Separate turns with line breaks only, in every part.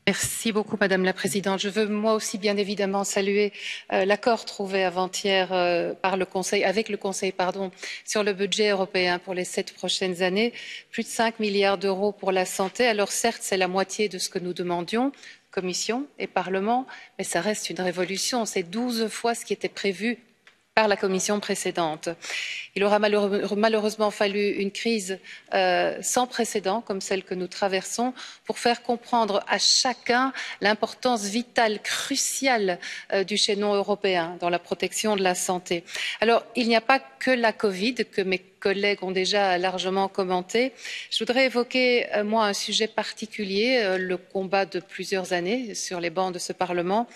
Merci beaucoup, Madame la Présidente. Je veux moi aussi bien évidemment saluer l'accord trouvé avant-hier par le Conseil, avec le Conseil, pardon, sur le budget européen pour les 7 prochaines années. Plus de 5 milliards d'euros pour la santé. Alors certes, c'est la moitié de ce que nous demandions, Commission et Parlement, mais ça reste une révolution. C'est 12 fois ce qui était prévu par la Commission précédente. Il aura malheureusement fallu une crise sans précédent comme celle que nous traversons pour faire comprendre à chacun l'importance vitale, cruciale du chaînon européen dans la protection de la santé. Alors, il n'y a pas que la Covid que mes collègues ont déjà largement commenté. Je voudrais évoquer, moi, un sujet particulier, le combat de plusieurs années sur les bancs de ce Parlement.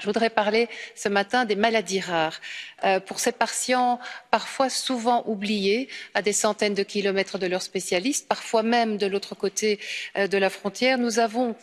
Je voudrais parler ce matin des maladies rares. Pour ces patients parfois souvent oubliés à des centaines de kilomètres de leurs spécialistes, parfois même de l'autre côté de la frontière, nous avons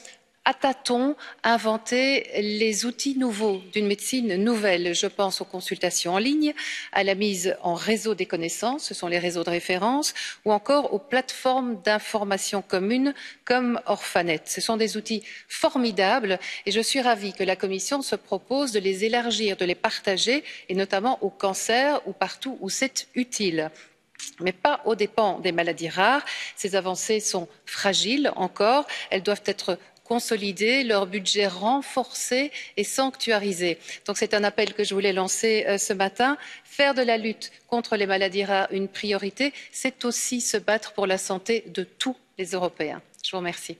à tâtons inventé les outils nouveaux d'une médecine nouvelle. Je pense aux consultations en ligne, à la mise en réseau des connaissances, ce sont les réseaux de référence, ou encore aux plateformes d'information communes comme Orphanet. Ce sont des outils formidables et je suis ravie que la Commission se propose de les élargir, de les partager, et notamment au cancer ou partout où c'est utile, mais pas aux dépens des maladies rares. Ces avancées sont fragiles encore, elles doivent être consolidées, leur budget renforcé et sanctuarisé. Donc c'est un appel que je voulais lancer ce matin. Faire de la lutte contre les maladies rares une priorité, c'est aussi se battre pour la santé de tous les Européens. Je vous remercie.